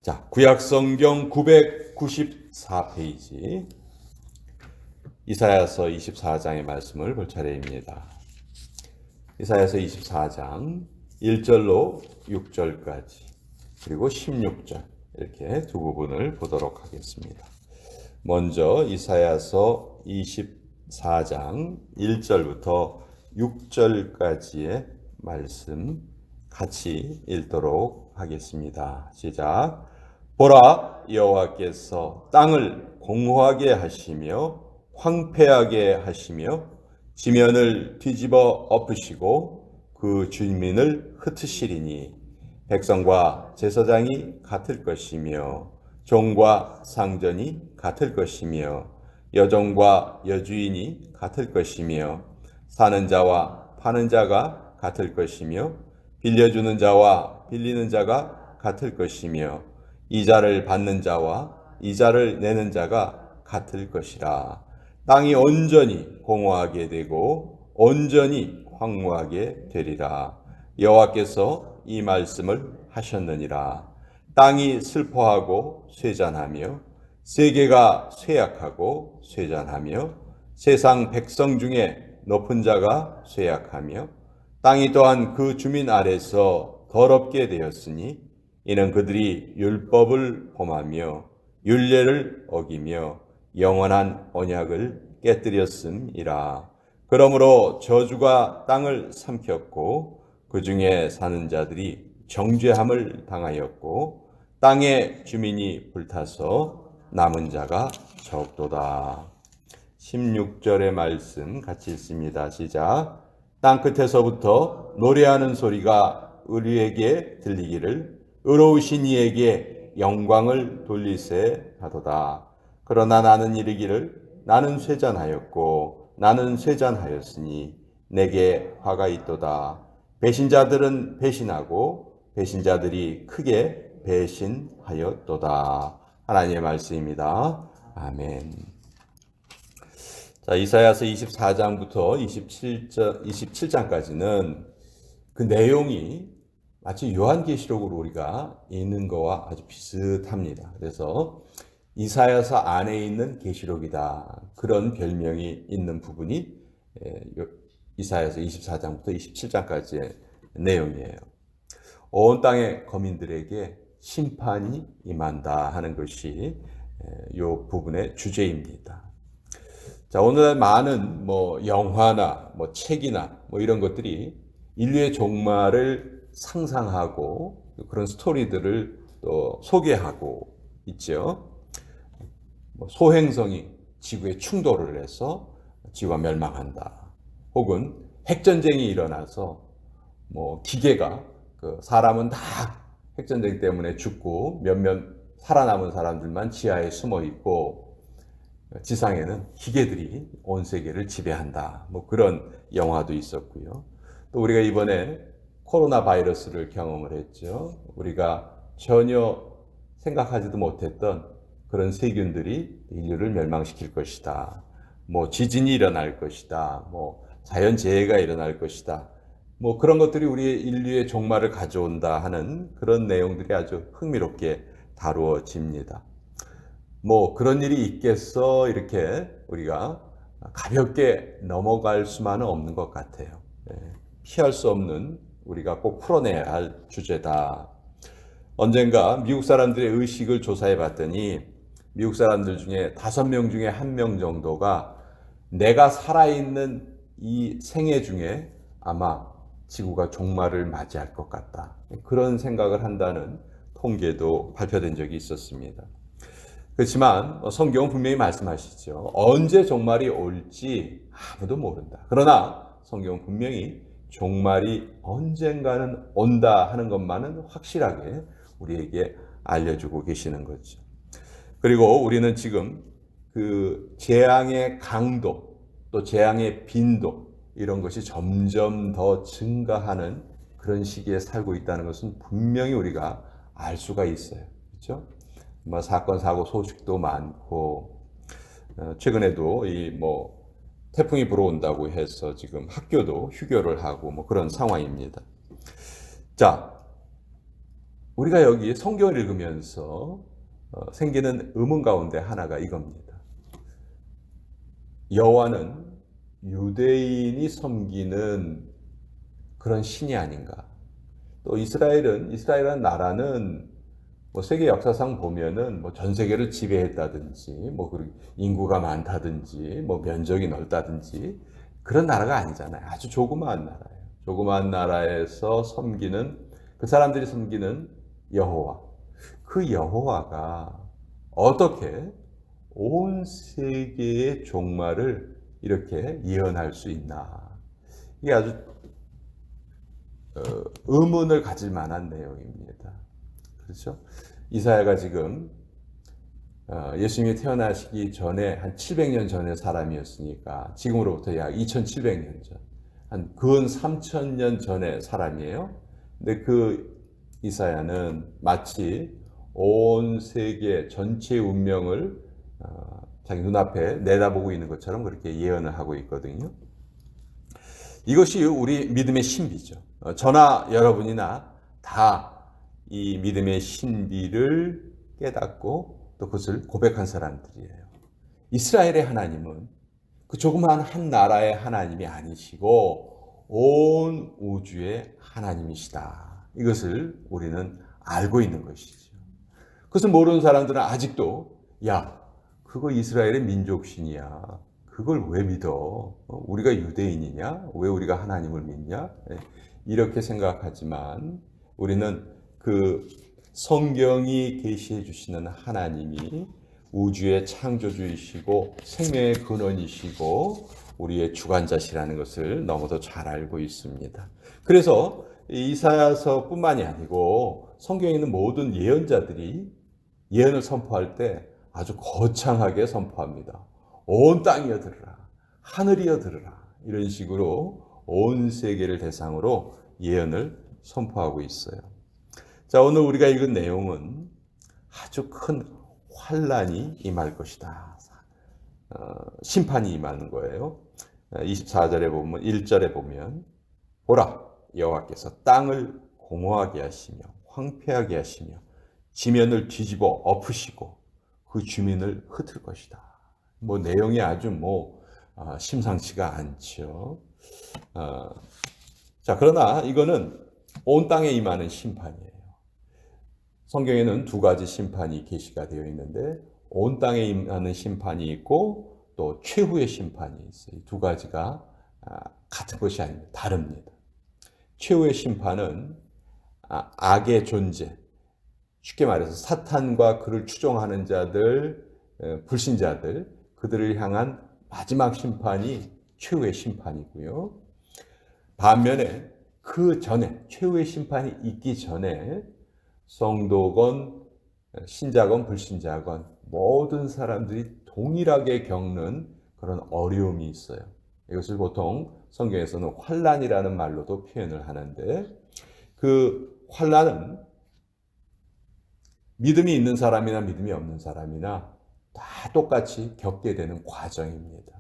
자, 구약성경 994페이지 이사야서 24장의 말씀을 볼 차례입니다. 이사야서 24장 1절로 6절까지 그리고 16절 이렇게 두 부분을 보도록 하겠습니다. 먼저 이사야서 24장 1절부터 6절까지의 말씀 같이 읽도록 하겠습니다. 시작. 보라, 여호와께서 땅을 공허하게 하시며 황폐하게 하시며 지면을 뒤집어 엎으시고 그 주민을 흩으시리니 백성과 제사장이 같을 것이며 종과 상전이 같을 것이며 여종과 여주인이 같을 것이며 사는 자와 파는 자가 같을 것이며 빌려주는 자와 빌리는 자가 같을 것이며 이자를 받는 자와 이자를 내는 자가 같을 것이라. 땅이 온전히 공허하게 되고 온전히 황무하게 되리라. 여호와께서 이 말씀을 하셨느니라. 땅이 슬퍼하고 쇠잔하며 세계가 쇠약하고 쇠잔하며 세상 백성 중에 높은 자가 쇠약하며 땅이 또한 그 주민 아래서 더럽게 되었으니 이는 그들이 율법을 범하며 율례를 어기며 영원한 언약을 깨뜨렸음이라. 그러므로 저주가 땅을 삼켰고 그 중에 사는 자들이 정죄함을 당하였고 땅의 주민이 불타서 남은 자가 적도다. 16절의 말씀 같이 읽습니다. 시작. 땅 끝에서부터 노래하는 소리가 의리에게 들리기를 의로우신 이에게 영광을 돌리세 하도다. 그러나 나는 이르기를 나는 쇠잔하였고 나는 쇠잔하였으니 내게 화가 있도다. 배신자들은 배신하고 배신자들이 크게 배신하였도다. 하나님의 말씀입니다. 아멘. 자, 이사야서 24장부터 27장까지는 그 내용이 마치 요한계시록으로 우리가 읽는 거와 아주 비슷합니다. 그래서 이사야서 안에 있는 계시록이다. 그런 별명이 있는 부분이 이사야서 24장부터 27장까지의 내용이에요. 온 땅의 거민들에게 심판이 임한다 하는 것이 이 부분의 주제입니다. 자, 오늘날 많은 영화나 책이나 이런 것들이 인류의 종말을 상상하고 그런 스토리들을 또 소개하고 있죠. 소행성이 지구에 충돌을 해서 지구가 멸망한다. 혹은 핵전쟁이 일어나서 기계가 사람은 다 핵전쟁 때문에 죽고 몇몇 살아남은 사람들만 지하에 숨어 있고 지상에는 기계들이 온 세계를 지배한다. 그런 영화도 있었고요. 또 우리가 이번에 코로나 바이러스를 경험을 했죠. 우리가 전혀 생각하지도 못했던 그런 세균들이 인류를 멸망시킬 것이다. 지진이 일어날 것이다. 자연재해가 일어날 것이다. 그런 것들이 우리 인류의 종말을 가져온다 하는 그런 내용들이 아주 흥미롭게 다루어집니다. 그런 일이 있겠어 이렇게 우리가 가볍게 넘어갈 수만은 없는 것 같아요. 피할 수 없는 우리가 꼭 풀어내야 할 주제다. 언젠가 미국 사람들의 의식을 조사해 봤더니 미국 사람들 중에 5명 중에 1명 정도가 내가 살아있는 이 생애 중에 아마 지구가 종말을 맞이할 것 같다. 그런 생각을 한다는 통계도 발표된 적이 있었습니다. 그렇지만 성경은 분명히 말씀하시죠. 언제 종말이 올지 아무도 모른다. 그러나 성경은 분명히 종말이 언젠가는 온다 하는 것만은 확실하게 우리에게 알려주고 계시는 거죠. 그리고 우리는 지금 그 재앙의 강도 또 재앙의 빈도 이런 것이 점점 더 증가하는 그런 시기에 살고 있다는 것은 분명히 우리가 알 수가 있어요. 그렇죠? 사건 사고 소식도 많고 최근에도 태풍이 불어온다고 해서 지금 학교도 휴교를 하고 그런 상황입니다. 자, 우리가 여기 성경을 읽으면서 생기는 의문 가운데 하나가 이겁니다. 여호와는 유대인이 섬기는 그런 신이 아닌가? 또 이스라엘이라는 나라는 뭐 세계 역사상 보면은 뭐 전 세계를 지배했다든지 뭐 인구가 많다든지 뭐 면적이 넓다든지 그런 나라가 아니잖아요. 아주 조그마한 나라예요. 조그마한 나라에서 섬기는 그 사람들이 섬기는 여호와. 그 여호와가 어떻게 온 세계의 종말을 이렇게 예언할 수 있나? 이게 아주 의문을 가질 만한 내용입니다. 그렇죠? 이사야가 지금 예수님이 태어나시기 전에 한 700년 전의 사람이었으니까 지금으로부터 약 2700년 전, 한 근 3000년 전의 사람이에요. 근데 그 이사야는 마치 온 세계 전체의 운명을 자기 눈앞에 내다보고 있는 것처럼 그렇게 예언을 하고 있거든요. 이것이 우리 믿음의 신비죠. 저나 여러분이나 다 이 믿음의 신비를 깨닫고 또 그것을 고백한 사람들이에요. 이스라엘의 하나님은 그 조그마한 한 나라의 하나님이 아니시고 온 우주의 하나님이시다. 이것을 우리는 알고 있는 것이죠. 그것을 모르는 사람들은 아직도 야, 그거 이스라엘의 민족신이야. 그걸 왜 믿어? 우리가 유대인이냐? 왜 우리가 하나님을 믿냐? 이렇게 생각하지만 우리는 그 성경이 계시해 주시는 하나님이 우주의 창조주이시고 생명의 근원이시고 우리의 주관자시라는 것을 너무도 잘 알고 있습니다. 그래서 이사야서뿐만이 아니고 성경에 있는 모든 예언자들이 예언을 선포할 때 아주 거창하게 선포합니다. 온 땅이여 들으라, 하늘이여 들으라, 이런 식으로 온 세계를 대상으로 예언을 선포하고 있어요. 자, 오늘 우리가 읽은 내용은 아주 큰 환란이 임할 것이다. 심판이 임하는 거예요. 24절에 보면 1절에 보면 보라, 여호와께서 땅을 공허하게 하시며 황폐하게 하시며 지면을 뒤집어 엎으시고 그 주민을 흩을 것이다. 뭐 내용이 아주 심상치가 않죠. 자, 그러나 이거는 온 땅에 임하는 심판이에요. 성경에는 두 가지 심판이 계시가 되어 있는데 온 땅에 임하는 심판이 있고 또 최후의 심판이 있어요. 두 가지가 같은 것이 아닙니다. 다릅니다. 최후의 심판은 악의 존재, 쉽게 말해서 사탄과 그를 추종하는 자들, 불신자들, 그들을 향한 마지막 심판이 최후의 심판이고요. 반면에 그 전에, 최후의 심판이 있기 전에 성도건, 신자건, 불신자건 모든 사람들이 동일하게 겪는 그런 어려움이 있어요. 이것을 보통 성경에서는 환난이라는 말로도 표현을 하는데 그 환난은 믿음이 있는 사람이나 믿음이 없는 사람이나 다 똑같이 겪게 되는 과정입니다.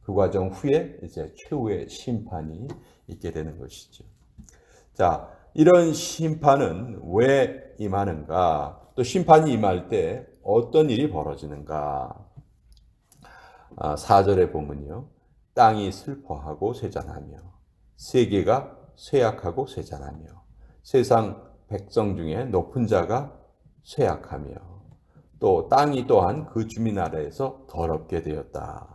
그 과정 후에 이제 최후의 심판이 있게 되는 것이죠. 자, 이런 심판은 왜 임하는가? 또 심판이 임할 때 어떤 일이 벌어지는가? 4절에 보면요. 땅이 슬퍼하고 쇠잔하며 세계가 쇠약하고 쇠잔하며 세상 백성 중에 높은 자가 쇠약하며 또 땅이 또한 그 주민 아래에서 더럽게 되었다.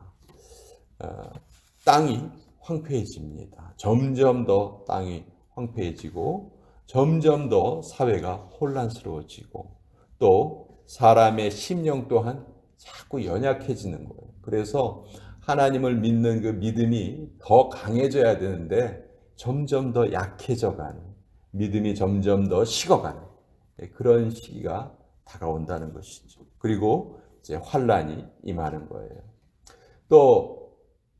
땅이 황폐해집니다. 점점 더 땅이 황폐해지고 점점 더 사회가 혼란스러워지고 또 사람의 심령 또한 자꾸 연약해지는 거예요. 그래서 하나님을 믿는 그 믿음이 더 강해져야 되는데 점점 더 약해져가는, 믿음이 점점 더 식어가는 그런 시기가 다가온다는 것이죠. 그리고 이제 환란이 임하는 거예요. 또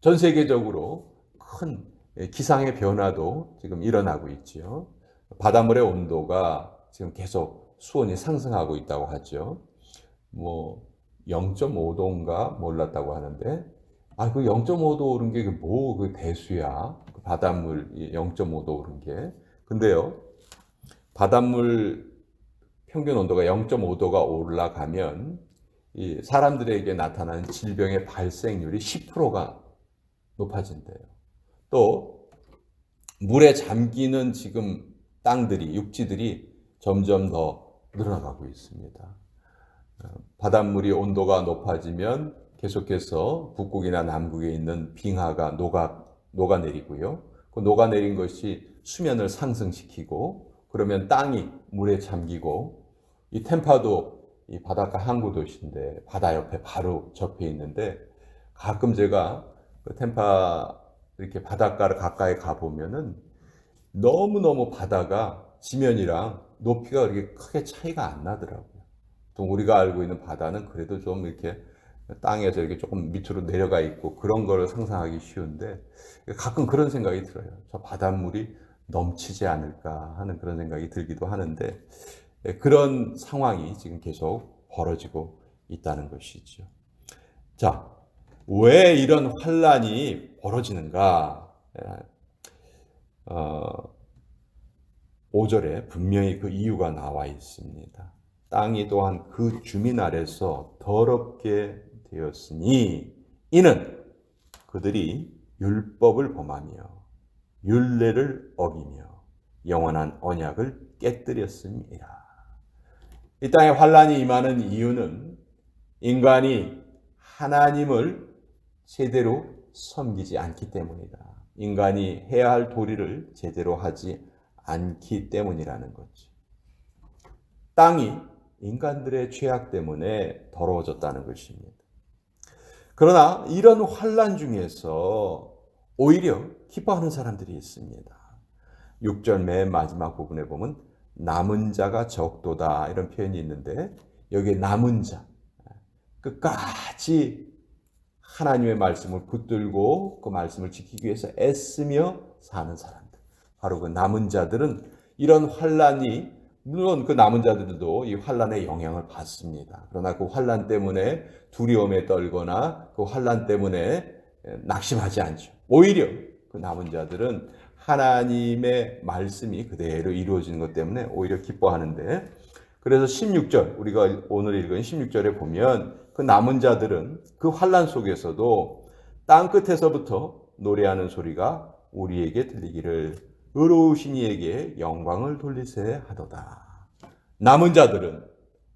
전 세계적으로 큰 기상의 변화도 지금 일어나고 있죠. 바닷물의 온도가 지금 계속 수온이 상승하고 있다고 하죠. 0.5도인가 몰랐다고 하는데, 그 0.5도 오른 게 그 대수야. 그 바닷물 0.5도 오른 게. 근데요, 바닷물 평균 온도가 0.5도가 올라가면 이 사람들에게 나타나는 질병의 발생률이 10%가 높아진대요. 또 물에 잠기는 지금 땅들이, 육지들이 점점 더 늘어나가고 있습니다. 바닷물이 온도가 높아지면 계속해서 북극이나 남극에 있는 빙하가 녹아내리고요. 그 녹아내린 것이 수면을 상승시키고, 그러면 땅이 물에 잠기고, 이 템파도 이 바닷가 항구 도시인데 바다 옆에 바로 접해 있는데, 가끔 제가 그 템파 이렇게 바닷가를 가까이 가보면은 너무너무 바다가 지면이랑 높이가 그렇게 크게 차이가 안 나더라고요. 또 우리가 알고 있는 바다는 그래도 좀 이렇게 땅에서 이렇게 조금 밑으로 내려가 있고 그런 거를 상상하기 쉬운데, 가끔 그런 생각이 들어요. 저 바닷물이 넘치지 않을까 하는 그런 생각이 들기도 하는데, 그런 상황이 지금 계속 벌어지고 있다는 것이죠. 자, 왜 이런 환란이 벌어지는가? 5절에 분명히 그 이유가 나와 있습니다. 땅이 또한 그 주민 아래서 더럽게 되었으니 이는 그들이 율법을 범하며 율례를 어기며 영원한 언약을 깨뜨렸습니다. 이 땅에 환란이 임하는 이유는 인간이 하나님을 제대로 섬기지 않기 때문이다. 인간이 해야 할 도리를 제대로 하지 않기 때문이라는 거지. 땅이 인간들의 죄악 때문에 더러워졌다는 것입니다. 그러나 이런 환란 중에서 오히려 기뻐하는 사람들이 있습니다. 6절 맨 마지막 부분에 보면 남은 자가 적도다 이런 표현이 있는데, 여기에 남은 자, 끝까지 하나님의 말씀을 붙들고 그 말씀을 지키기 위해서 애쓰며 사는 사람들, 바로 그 남은 자들은 이런 환란이, 물론 그 남은 자들도 이 환란의 영향을 받습니다. 그러나 그 환란 때문에 두려움에 떨거나 그 환란 때문에 낙심하지 않죠. 오히려 그 남은 자들은 하나님의 말씀이 그대로 이루어지는 것 때문에 오히려 기뻐하는데, 그래서 16절, 우리가 오늘 읽은 16절에 보면 그 남은 자들은 그 환란 속에서도 땅 끝에서부터 노래하는 소리가 우리에게 들리기를 의로우신 이에게 영광을 돌리세 하도다. 남은 자들은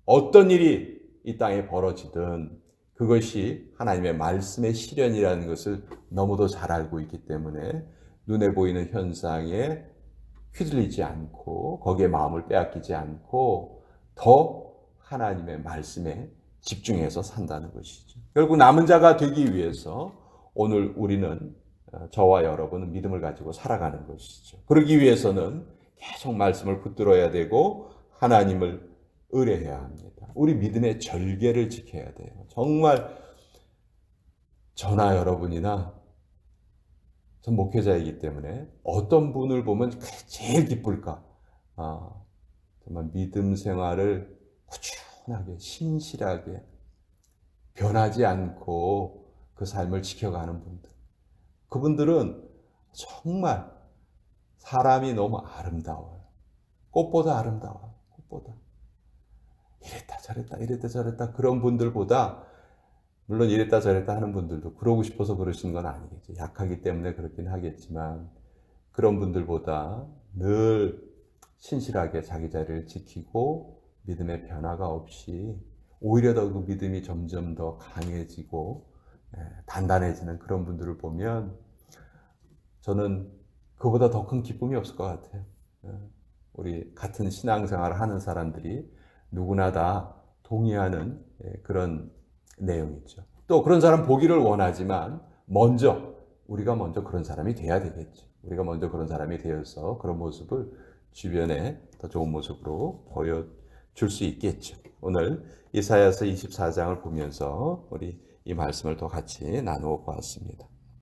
어떤 일이 이 땅에 벌어지든 그것이 하나님의 말씀의 실현이라는 것을 너무도 잘 알고 있기 때문에 눈에 보이는 현상에 휘둘리지 않고 거기에 마음을 빼앗기지 않고 더 하나님의 말씀에 집중해서 산다는 것이죠. 결국 남은 자가 되기 위해서 오늘 우리는, 저와 여러분은 믿음을 가지고 살아가는 것이죠. 그러기 위해서는 계속 말씀을 붙들어야 되고 하나님을 의뢰해야 합니다. 우리 믿음의 절개를 지켜야 돼요. 정말 저나 여러분이나, 전 목회자이기 때문에 어떤 분을 보면 제일 기쁠까? 정말 믿음 생활을 꾸준하게 신실하게 변하지 않고 그 삶을 지켜가는 분들, 그분들은 정말 사람이 너무 아름다워요. 꽃보다 아름다워요. 꽃보다. 이랬다 저랬다 이랬다 저랬다 그런 분들보다, 물론 이랬다 저랬다 하는 분들도 그러고 싶어서 그러시는 건 아니겠죠. 약하기 때문에 그렇긴 하겠지만 그런 분들보다 늘 신실하게 자기 자리를 지키고 믿음의 변화가 없이 오히려 더 그 믿음이 점점 더 강해지고 단단해지는 그런 분들을 보면 저는 그보다 더 큰 기쁨이 없을 것 같아요. 우리 같은 신앙생활을 하는 사람들이 누구나 다 동의하는 그런 내용이죠. 또 그런 사람 보기를 원하지만 우리가 먼저 그런 사람이 돼야 되겠죠. 우리가 먼저 그런 사람이 되어서 그런 모습을 주변에 더 좋은 모습으로 보여줄 수 있겠죠. 오늘 이사야서 24장을 보면서 우리 이 말씀을 더 같이 나누어 보았습니다.